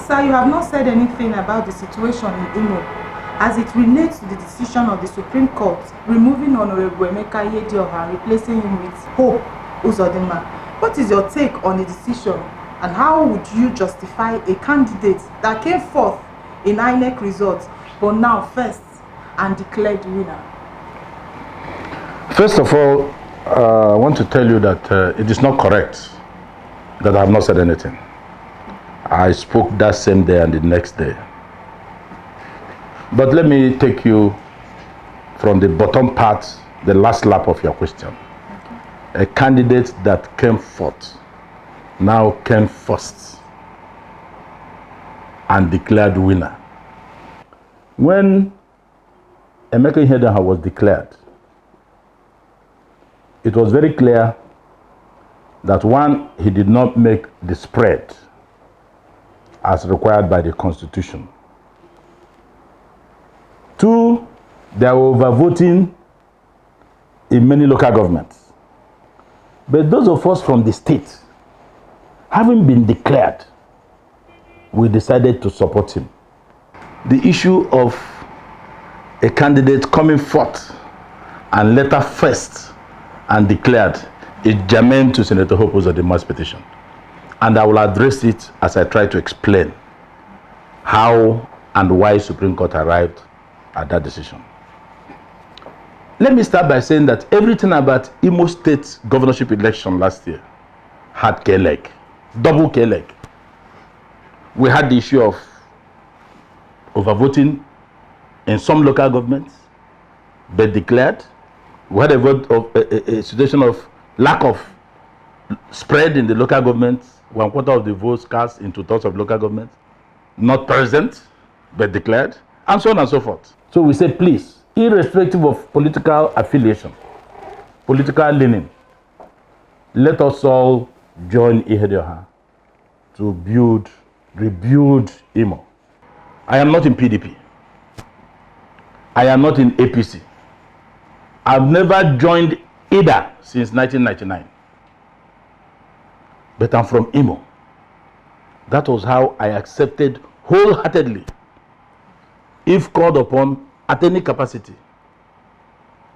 Sir, you have not said anything about the situation in Imo as it relates to the decision of the Supreme Court removing Honorable Emeka Ihedioha and replacing him with Hope Uzodinma. What is your take on the decision, and how would you justify a candidate that came forth in INEC results but now first and declared winner? First of all, I want to tell you that it is not correct that I have not said anything. I spoke that same day and the next day. But let me take you from the bottom part, the last lap of your question. Okay. A candidate that came forth now came first and declared winner. When Emeka Ihedioha was declared, it was very clear that one, he did not make the spread as required by the Constitution. Two, there were overvoting in many local governments. But those of us from the state, having been declared, we decided to support him. The issue of a candidate coming forth and later first and declared is germane to Senator Hope Uzodinma's petition. And I will address it as I try to explain how and why Supreme Court arrived at that decision. Let me start by saying that everything about Imo State governorship election last year had K-leg, double K-leg. We had the issue of overvoting in some local governments, but declared. We had a situation of lack of spread in the local governments, 1/4 of the votes cast in 2/3 of local governments, not present, but declared, and so on and so forth. So we say, please, irrespective of political affiliation, political leaning, let us all join Ihedioha to rebuild Imo. I am not in PDP. I am not in APC. I've never joined either since 1999. But I'm from Imo. That was how I accepted wholeheartedly, if called upon at any capacity,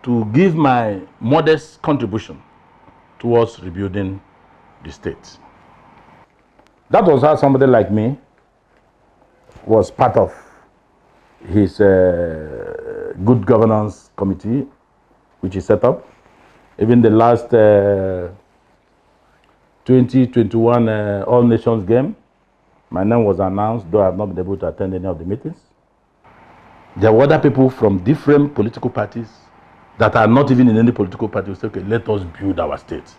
to give my modest contribution towards rebuilding the state. That was how somebody like me was part of his good governance committee, which he set up. Even the last 2021 All Nations game, my name was announced, though I have not been able to attend any of the meetings. There were other people from different political parties that are not even in any political party who said, okay, let us build our state.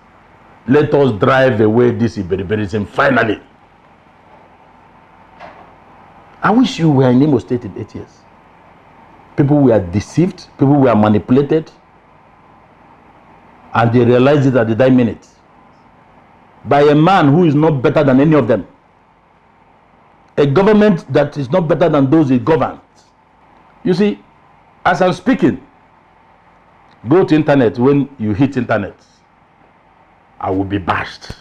Let us drive away this Iberiberism finally. I wish you were in Imo State in 8 years. People were deceived, people were manipulated, and they realized it at the dying minute by a man who is not better than any of them. A government that is not better than those it governs. You see, as I'm speaking, go to internet. When you hit internet, I will be bashed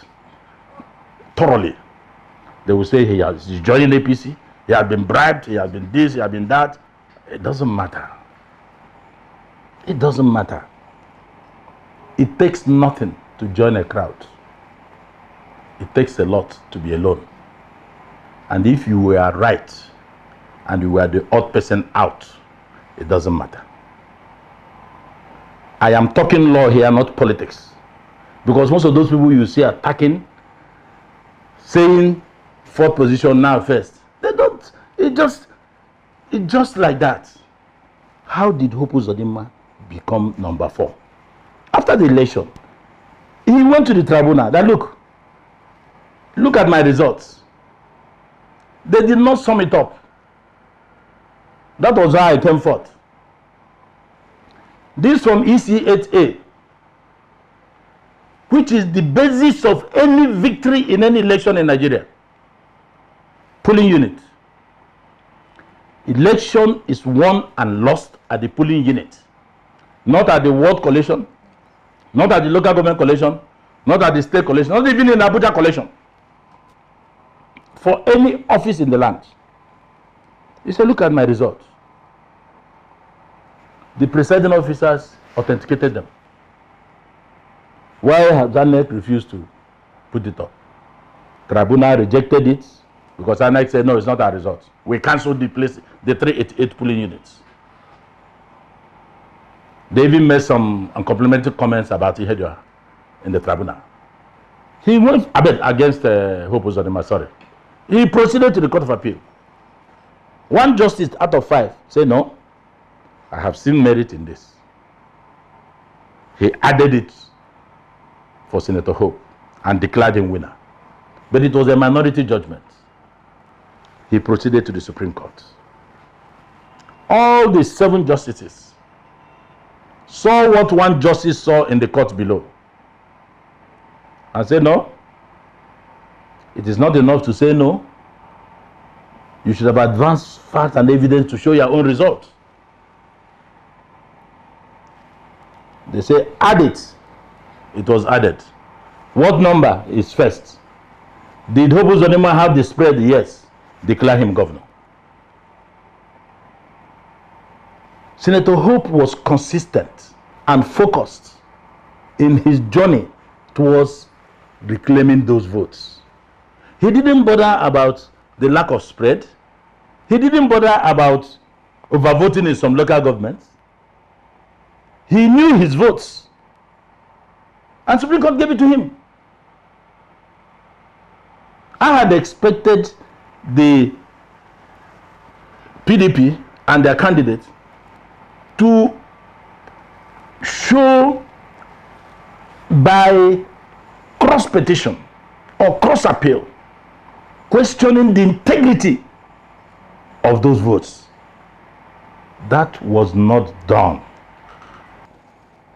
thoroughly. They will say he's joining APC, he has been bribed, he has been this, he has been that. It doesn't matter. It doesn't matter. It takes nothing to join a crowd. It takes a lot to be alone. And if you were right and you were the odd person out, it doesn't matter. I am talking law here, not politics. Because most of those people you see attacking, saying fourth position now first, they don't, it just like that. How did Hope Uzodinma become number 4? After the election, he went to the tribunal that look at my results. They did not sum it up. That was how I came forth. This from EC8A, which is the basis of any victory in any election in Nigeria. Polling unit. Election is won and lost at the polling unit, not at the ward collation, not at the local government collation, not at the state collation, not even in Abuja collation. for any office in the land. He said, look at my results. The presiding officers authenticated them. Why has INEC refused to put it up? Tribunal rejected it because INEC said, no, it's not our result. We cancelled the 388 polling units. They even made some uncomplimentary comments about Ihedioha in the tribunal. He went against Hope Uzodinma, sorry. He proceeded to the Court of Appeal. One justice out of 5 said, no, I have seen merit in this. He added it for Senator Hope and declared him winner. But it was a minority judgment. He proceeded to the Supreme Court. All the 7 justices saw what one justice saw in the court below and said, no, it is not enough to say no. You should have advanced facts and evidence to show your own result. They say, add it. It was added. What number is first? Did Hope Uzodinma have the spread? Yes. Declare him governor. Senator Hope was consistent and focused in his journey towards reclaiming those votes. He didn't bother about the lack of spread. He didn't bother about overvoting in some local governments. He knew his votes. And Supreme Court gave it to him. I had expected the PDP and their candidate to show by cross petition or cross appeal, questioning the integrity of those votes. That was not done.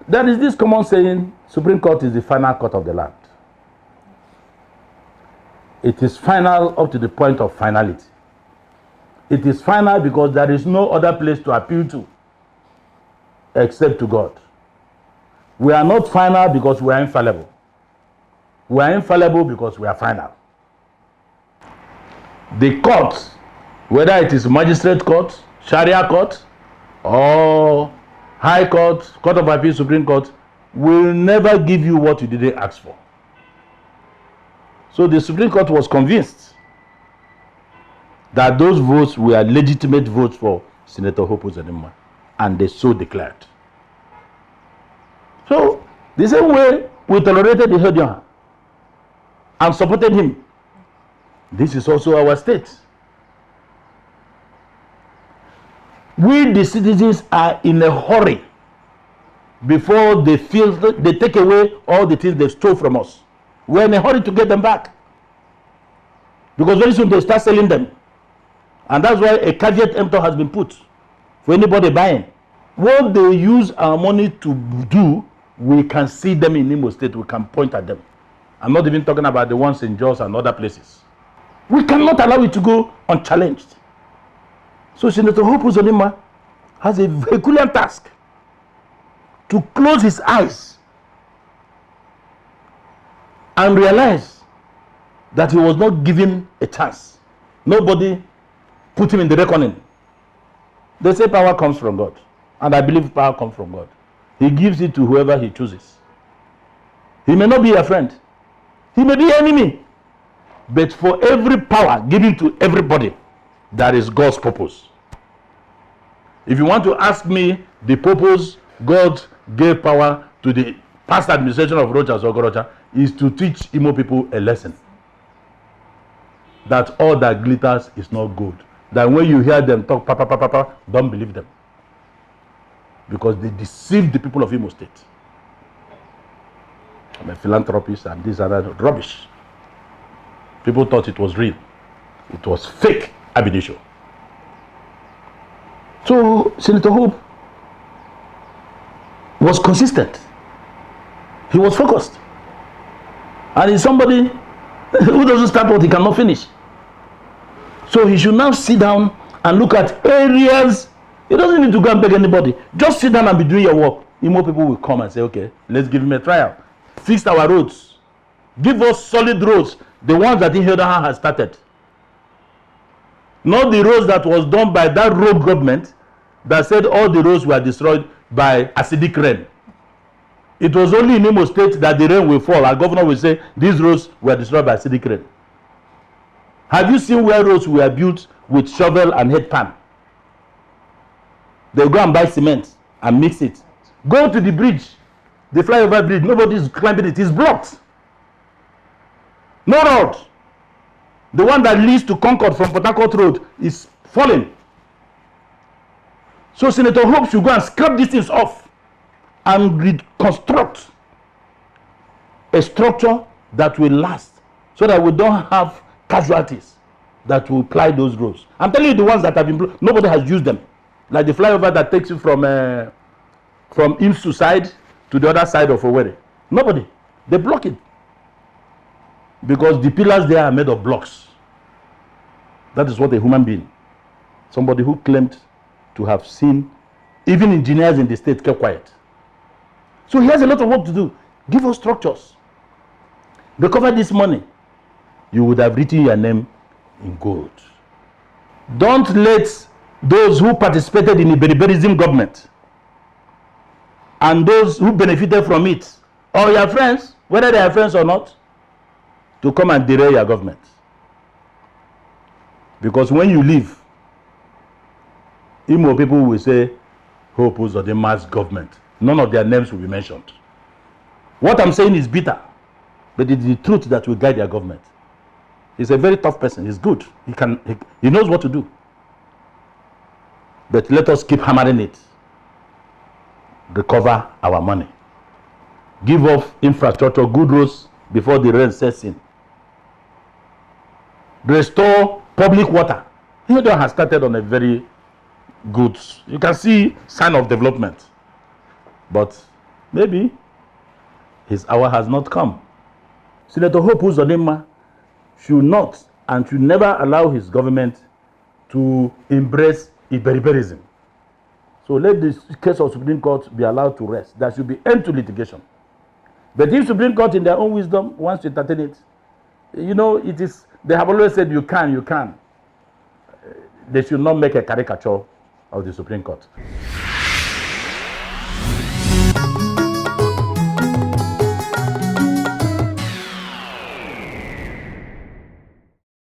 There is this common saying, Supreme Court is the final court of the land. It is final up to the point of finality. It is final because there is no other place to appeal to except to God. We are not final because we are infallible. We are infallible because we are final. The court, whether it is magistrate court, Sharia court, or High Court, Court of Appeal, Supreme Court, will never give you what you didn't ask for. So the Supreme Court was convinced that those votes were legitimate votes for Senator Hope Uzodinma, and they so declared. So the same way we tolerated Ihedioha and supported him, this is also our state. We, the citizens, are in a hurry before they feel they take away all the things they stole from us. We're in a hurry to get them back because very soon they start selling them. And that's why a caveat emptor has been put for anybody buying. What they use our money to do, we can see them in Imo State. We can point at them. I'm not even talking about the ones in Jos and other places. We cannot allow it to go unchallenged. So Senator Hope Uzodinma has a Herculean task to close his eyes and realize that he was not given a chance. Nobody put him in the reckoning. They say power comes from God, and I believe power comes from God. He gives it to whoever he chooses. He may not be a friend. He may be an enemy. But for every power given to everybody, that is God's purpose. If you want to ask me the purpose God gave power to the past administration of Rochas Okorocha is to teach Imo people a lesson. That all that glitters is not gold. That when you hear them talk, don't believe them. Because they deceived the people of Imo State. I'm a philanthropist and these are rubbish. People thought it was real. It was fake ab initio. So Senator Hope was consistent. He was focused. And he's somebody who doesn't start what he cannot finish. So he should now sit down and look at areas. He doesn't need to go and beg anybody. Just sit down and be doing your work. Imo people will come and say, okay, let's give him a trial. Fix our roads. Give us solid roads. The ones that Ihedioha has started. Not the roads that was done by that road government that said all the roads were destroyed by acidic rain. It was only in Imo State that the rain will fall and governor will say these roads were destroyed by acidic rain. Have you seen where roads were built with shovel and head pan? They'll go and buy cement and mix it. Go to the bridge, the flyover bridge, nobody is climbing it, it's blocked. No road. The one that leads to Concord from Port Harcourt Road is falling. So Senator Hope should go and scrap these things off and reconstruct a structure that will last so that we don't have casualties that will ply those roads. I'm telling you, the ones that have been nobody has used them. Like the flyover that takes you from Imsu side to the other side of Owerri. Nobody. They block it. Because the pillars there are made of blocks. That is what a human being, somebody who claimed to have seen, even engineers in the state kept quiet. So he has a lot of work to do. Give us structures. Recover this money. You would have written your name in gold. Don't let those who participated in the Berberism government and those who benefited from it, or your friends, whether they are friends or not, to come and derail your government. Because when you leave, Imo people will say, Hope Uzodinma's government. None of their names will be mentioned. What I'm saying is bitter, but it's the truth that will guide their government. He's a very tough person. He's good. He knows what to do. But let us keep hammering it. Recover our money. Give off infrastructure, good roads before the rain sets in. Restore public water. Hilda has started on a very good, you can see sign of development. But maybe his hour has not come. Senator Hope Uzodinma should not and should never allow his government to embrace Iberiberism. So let this case of Supreme Court be allowed to rest. There should be end to litigation. But if Supreme Court in their own wisdom wants to entertain it, you know, it is, they have always said you can. They should not make a caricature of the Supreme Court.